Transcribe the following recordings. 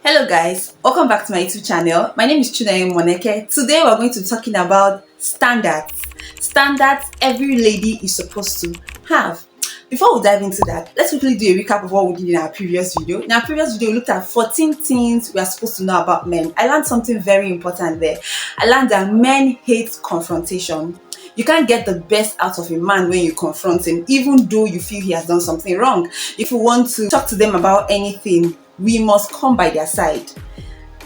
Hello guys, welcome back to my YouTube channel. My name is Chinonye Muoneke. Today we're going to be talking about standards. Standards every lady is supposed to have. Before we dive into that, let's quickly do a recap of what we did in our previous video. In our previous video, we looked at 14 things we are supposed to know about men. I learned something very important there. I learned that men hate confrontation. You can't get the best out of a man when you confront him, even though you feel he has done something wrong. If you want to talk to them about anything, we must come by their side.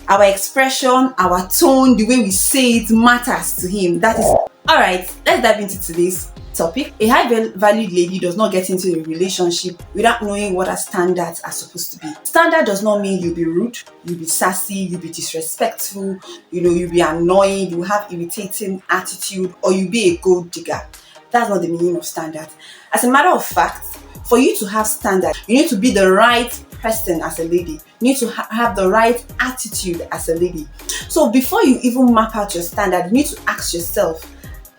Our expression, our tone, the way we say it matters to him. That is alright. Let's dive into today's topic. A high-valued lady does not get into a relationship without knowing what her standards are supposed to be. Standard does not mean you'll be rude, you'll be sassy, you'll be disrespectful, you'll be annoying, you have irritating attitude, or you'll be a gold digger. That's not the meaning of standard. As a matter of fact, for you to have standard, you need to be the right person as a lady. You need to have the right attitude as a lady. So before you even map out your standard, you need to ask yourself,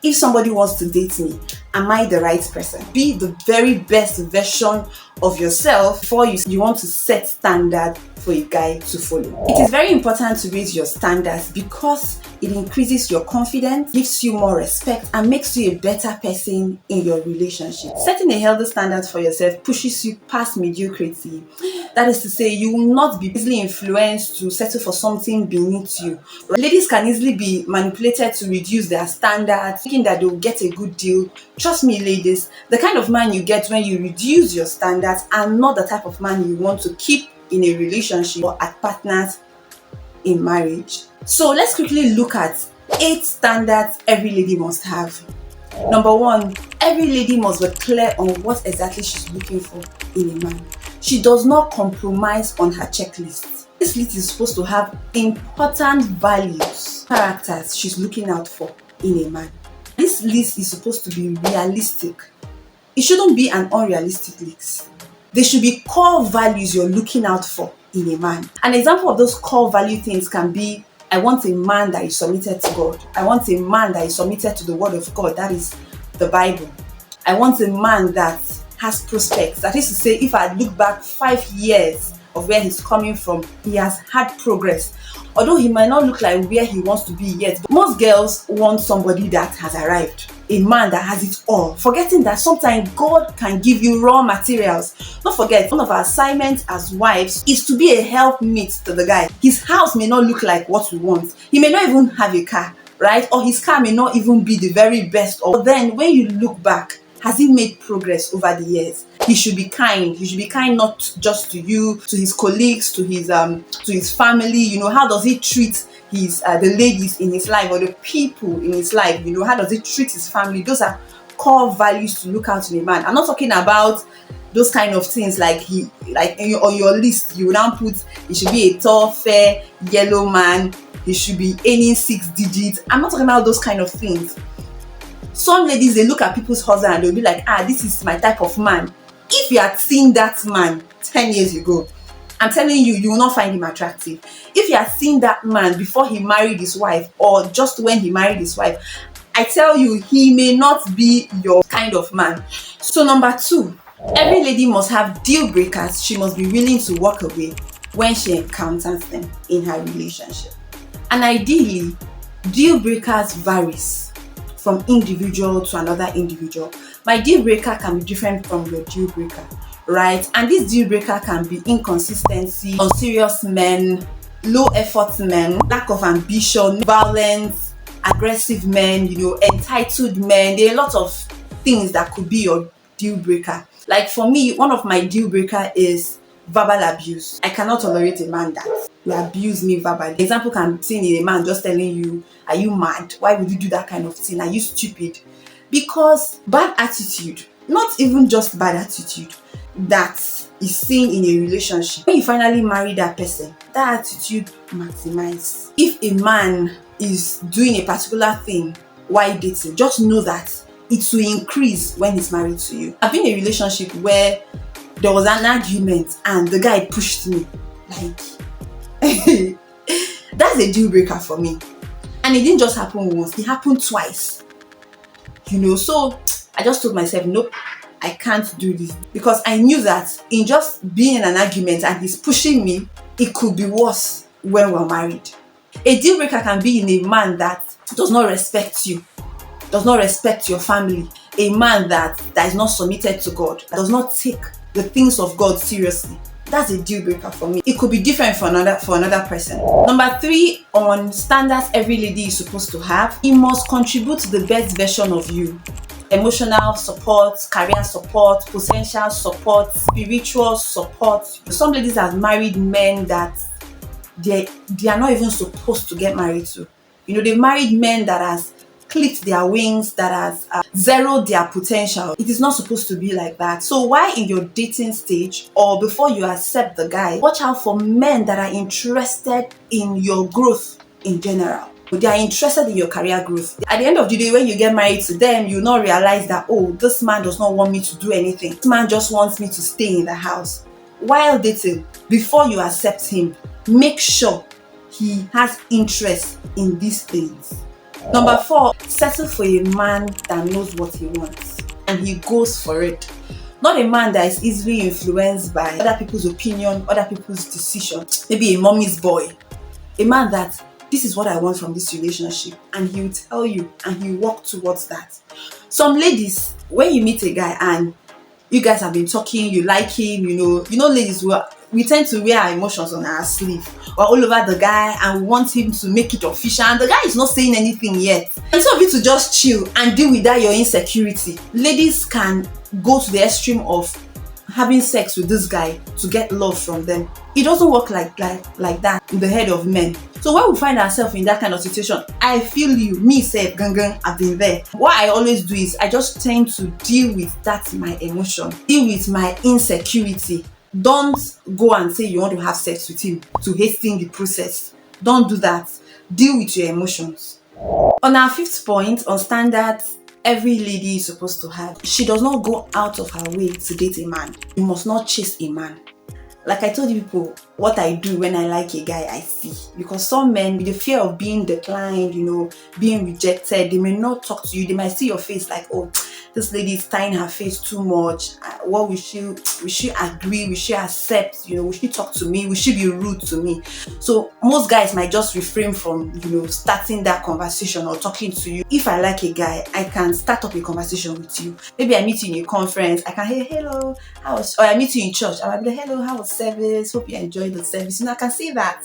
if somebody wants to date me, am I the right person? Be the very best version of yourself before you want to set standard for a guy to follow. It is very important to raise your standards because it increases your confidence, gives you more respect, and makes you a better person in your relationship. Setting a healthy standard for yourself pushes you past mediocrity. That is to say, you will not be easily influenced to settle for something beneath you. Ladies can easily be manipulated to reduce their standards, thinking that they will get a good deal. Trust me, ladies, the kind of man you get when you reduce your standards are not the type of man you want to keep in a relationship or as partners in marriage. So let's quickly look at 8 standards every lady must have. Number 1, every lady must be clear on what exactly she's looking for in a man. She does not compromise on her checklist. This list is supposed to have important values, characters she's looking out for in a man. This list is supposed to be realistic. It shouldn't be an unrealistic list. There should be core values you're looking out for in a man. An example of those core value things can be, I want a man that is submitted to God. I want a man that is submitted to the word of God, that is the Bible. I want a man that has prospects. That is to say, if I look back 5 years of where he's coming from, he has had progress. Although he might not look like where he wants to be yet, but most girls want somebody that has arrived. A man that has it all, forgetting that sometimes God can give you raw materials. Don't forget, one of our assignments as wives is to be a helpmate to the guy. His house may not look like what we want. He may not even have a car, right? Or his car may not even be the very best. Or then when you look back, has he made progress over the years? He should be kind. He should be kind not just to you, to his colleagues, to his family. How does he treat the ladies in his life or the people in his life? How does he treat his family? Those are core values to look out in a man. I'm not talking about those kind of things on your list. You will now put he should be a tall, fair, yellow man. He should be earning 6 digits. I'm not talking about those kind of things. Some ladies, they look at people's husband and they'll be like, this is my type of man. If you had seen that man 10 years ago, I'm telling you, you will not find him attractive. If you had seen that man before he married his wife or just when he married his wife, I tell you, he may not be your kind of man. So number 2, every lady must have deal breakers she must be willing to walk away when she encounters them in her relationship. And ideally, deal breakers varies from individual to another individual. My deal breaker can be different from your deal breaker, right? And this deal breaker can be inconsistency, unserious men, low effort men, lack of ambition, violence, aggressive men, entitled men. There are a lot of things that could be your deal breaker. Like for me, one of my deal breaker is verbal abuse. I cannot tolerate a man that will abuse me verbally. The example can be seen in a man just telling you, are you mad? Why would you do that kind of thing? Are you stupid? Because bad attitude, not even just bad attitude, that is seen in a relationship. When you finally marry that person, that attitude maximizes. If a man is doing a particular thing while dating, just know that it will increase when he's married to you. I've been in a relationship where there was an argument and the guy pushed me. That's a deal breaker for me. And it didn't just happen once, it happened twice. So I just told myself, nope, I can't do this. Because I knew that in just being in an argument and he's pushing me, it could be worse when we're married. A deal breaker can be in a man that does not respect you, does not respect your family, a man that is not submitted to God, does not take the things of God seriously. That's a deal breaker for me. It could be different for another person. Number 3 on standards every lady is supposed to have, he must contribute to the best version of you. Emotional support, career support, potential support, spiritual support. Some ladies have married men that they are not even supposed to get married to. They married men that has clipped their wings, that has zeroed their potential. It is not supposed to be like that. So while in your dating stage or before you accept the guy, watch out for men that are interested in your growth in general. They are interested in your career growth. At the end of the day, when you get married to them, you not realize that, oh, this man does not want me to do anything. This man just wants me to stay in the house. While dating, before you accept him, make sure he has interest in these things. Number 4, settle for a man that knows what he wants and he goes for it. Not a man that is easily influenced by other people's opinion, other people's decision. Maybe a mommy's boy. A man that, this is what I want from this relationship, and he will tell you and he will walk towards that. Some ladies, when you meet a guy and you guys have been talking, you like him, ladies, we tend to wear our emotions on our sleeve or all over the guy and we want him to make it official, and the guy is not saying anything yet. Instead of you to just chill and deal with that your insecurity, ladies can go to the extreme of having sex with this guy to get love from them. It doesn't work like that in the head of men. So when we find ourselves in that kind of situation, I feel you, me say, gangan, I've been there. What I always do is I just tend to deal with that my emotion, deal with my insecurity. Don't go and say you want to have sex with him to hasten the process. Don't do that. Deal with your emotions. On our 5th point on standards every lady is supposed to have, she does not go out of her way to date a man. You must not chase a man. Like I told you people, what I do when I like a guy, I see. Because some men, with the fear of being declined, being rejected, they may not talk to you. They might see your face like, oh, this lady is tying her face too much. What will she agree? Will she accept? Will she talk to me? Will she be rude to me? So most guys might just refrain from, starting that conversation or talking to you. If I like a guy, I can start up a conversation with you. Maybe I meet you in a conference. I can, hey, hello, or I meet you in church. I might be like, hello, how was service? Hope you enjoyed the service. I can say that,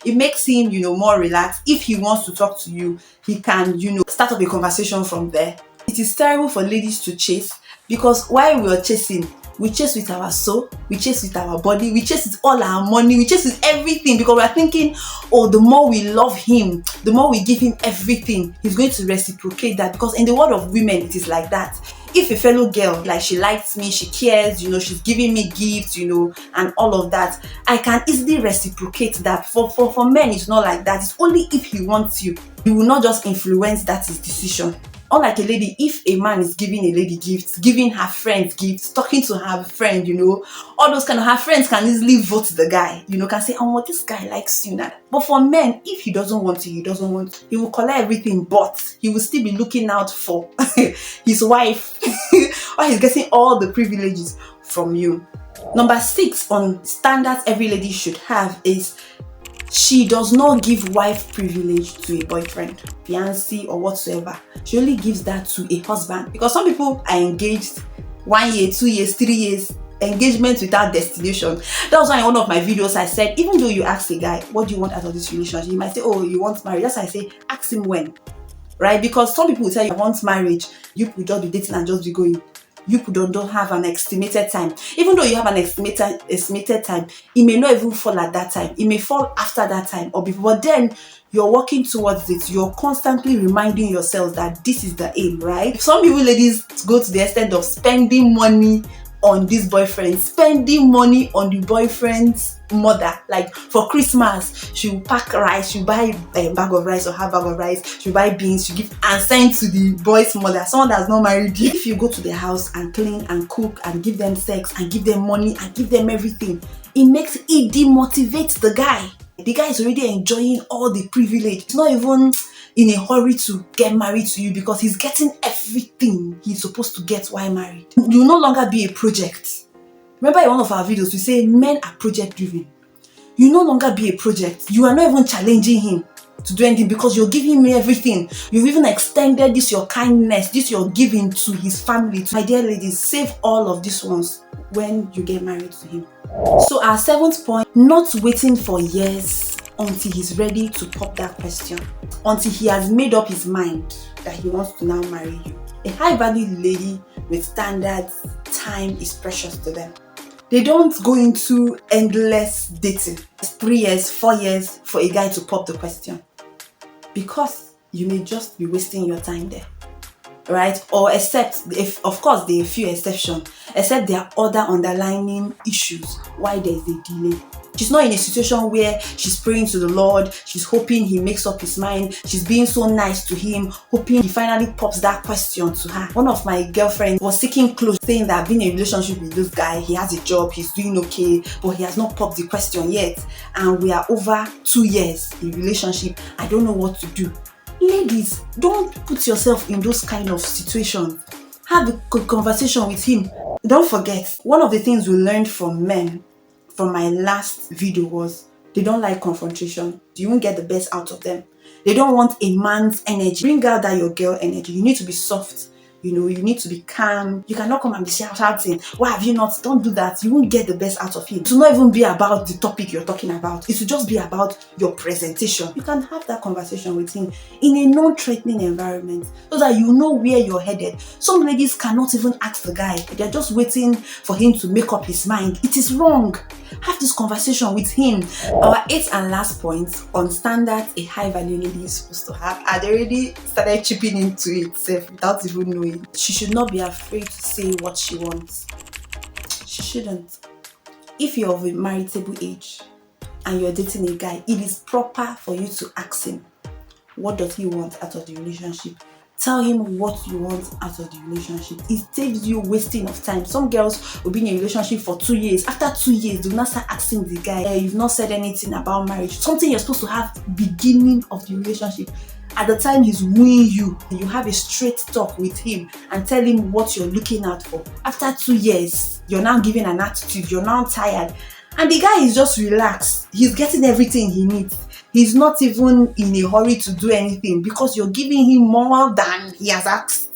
it makes him, more relaxed. If he wants to talk to you, he can, start up a conversation from there. It is terrible for ladies to chase, because while we are chasing, we chase with our soul, we chase with our body, we chase with all our money, we chase with everything, because we are thinking, oh, the more we love him, the more we give him everything, he's going to reciprocate that. Because in the world of women, it is like that. If a fellow girl, like, she likes me, she cares, she's giving me gifts, and all of that, I can easily reciprocate that. For men, it's not like that. It's only if he wants you. You will not just influence that his decision. Unlike a lady, if a man is giving a lady gifts, giving her friends gifts, talking to her friend, all those kind of, her friends can easily vote the guy, can say, oh, this guy likes you now. But for men, if he doesn't want you, he will collect everything, but he will still be looking out for his wife, or he's getting all the privileges from you. Number 6 on standards every lady should have is, she does not give wife privilege to a boyfriend, fiancé, or whatsoever. She only gives that to a husband. Because some people are engaged 1 year, 2 years, 3 years, engagement without destination. That was why in one of my videos I said, even though you ask a guy, what do you want out of this relationship? He might say, oh, you want marriage. That's why I say, ask him when. Right? Because some people will tell you, I want marriage. You could just be dating and just be going. You don't have an estimated time. Even though you have an estimated time, it may not even fall at that time. It may fall after that time or before. But then you're working towards it. You're constantly reminding yourself that this is the aim, right? Some people, ladies, go to the extent of spending money on this boyfriend, spending money on the boyfriend's mother. Like for Christmas, she'll pack rice, she'll buy a bag of rice or half bag of rice, she'll buy beans, she'll give and send to the boy's mother, someone that's not married. If you go to their house and clean and cook and give them sex and give them money and give them everything, it demotivates the guy. The guy is already enjoying all the privilege. It's not even in a hurry to get married to you because he's getting everything he's supposed to get while married. You will no longer be a project. Remember in one of our videos, we say men are project driven. You no longer be a project. You are not even challenging him to do anything because you're giving him everything. You've even extended this your kindness, this your giving to his family. My dear ladies, save all of these ones when you get married to him. So our seventh point, not waiting for years until he's ready to pop that question, until he has made up his mind that he wants to now marry you. A high-value lady with standards, time is precious to them. They don't go into endless dating. It's 3 years, 4 years for a guy to pop the question, because you may just be wasting your time there, right? Or except, if of course there are a few exceptions, except there are other underlying issues why there is a delay. She's not in a situation where she's praying to the Lord, she's hoping he makes up his mind, she's being so nice to him, hoping he finally pops that question to her. One of my girlfriends was seeking close, saying that being in a relationship with this guy, he has a job, he's doing okay, but he has not popped the question yet. And we are over 2 years in relationship. I don't know what to do. Ladies, don't put yourself in those kind of situations. Have a good conversation with him. Don't forget, one of the things we learned from men from my last video was they don't like confrontation. You won't get the best out of them. They don't want a man's energy. Bring out that your girl energy. You need to be soft. You need to be calm. You cannot come and be shouting. Why have you not? Don't do that. You won't get the best out of him. It will not even be about the topic you're talking about. It will just be about your presentation. You can have that conversation with him in a non-threatening environment so that you know where you're headed. Some ladies cannot even ask the guy. They're just waiting for him to make up his mind. It is wrong. Have this conversation with him. Our 8th and last point on standards a high-value lady is supposed to have. I'd already started chipping into it without even knowing. She should not be afraid to say what she wants. She shouldn't. If you're of a marriageable age and you're dating a guy, it is proper for you to ask him, what does he want out of the relationship? Tell him what you want out of the relationship. It saves you wasting of time. Some girls will be in a relationship for 2 years. After 2 years, do not start asking the guy, you've not said anything about marriage. Something you're supposed to have beginning of the relationship. At the time he's wooing you, you have a straight talk with him and tell him what you're looking out for. After 2 years, you're now giving an attitude, you're now tired. And the guy is just relaxed. He's getting everything he needs. He's not even in a hurry to do anything because you're giving him more than he has asked,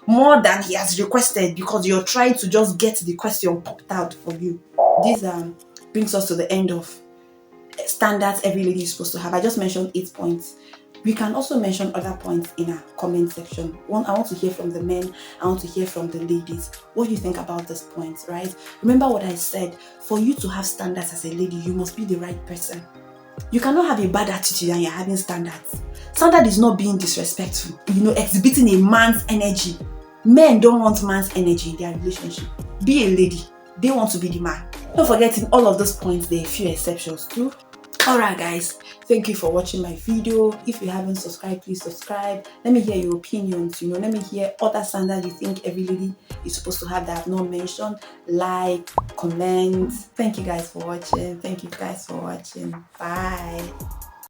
more than he has requested, because you're trying to just get the question popped out for you. This brings us to the end of standards every lady is supposed to have. I just mentioned 8 points. We can also mention other points in our comment section. I want to hear from the men. I want to hear from the ladies. What do you think about these points, right? Remember what I said. For you to have standards as a lady, you must be the right person. You cannot have a bad attitude and you're having standards. Standard is not being disrespectful. Exhibiting a man's energy. Men don't want man's energy in their relationship. Be a lady. They want to be the man. Don't forget, in all of those points, there are a few exceptions too. Alright guys, thank you for watching my video. If you haven't subscribed, please subscribe. Let me hear your opinions, let me hear other standards you think every lady is supposed to have that I've not mentioned. Like, comment. Thank you guys for watching. Bye.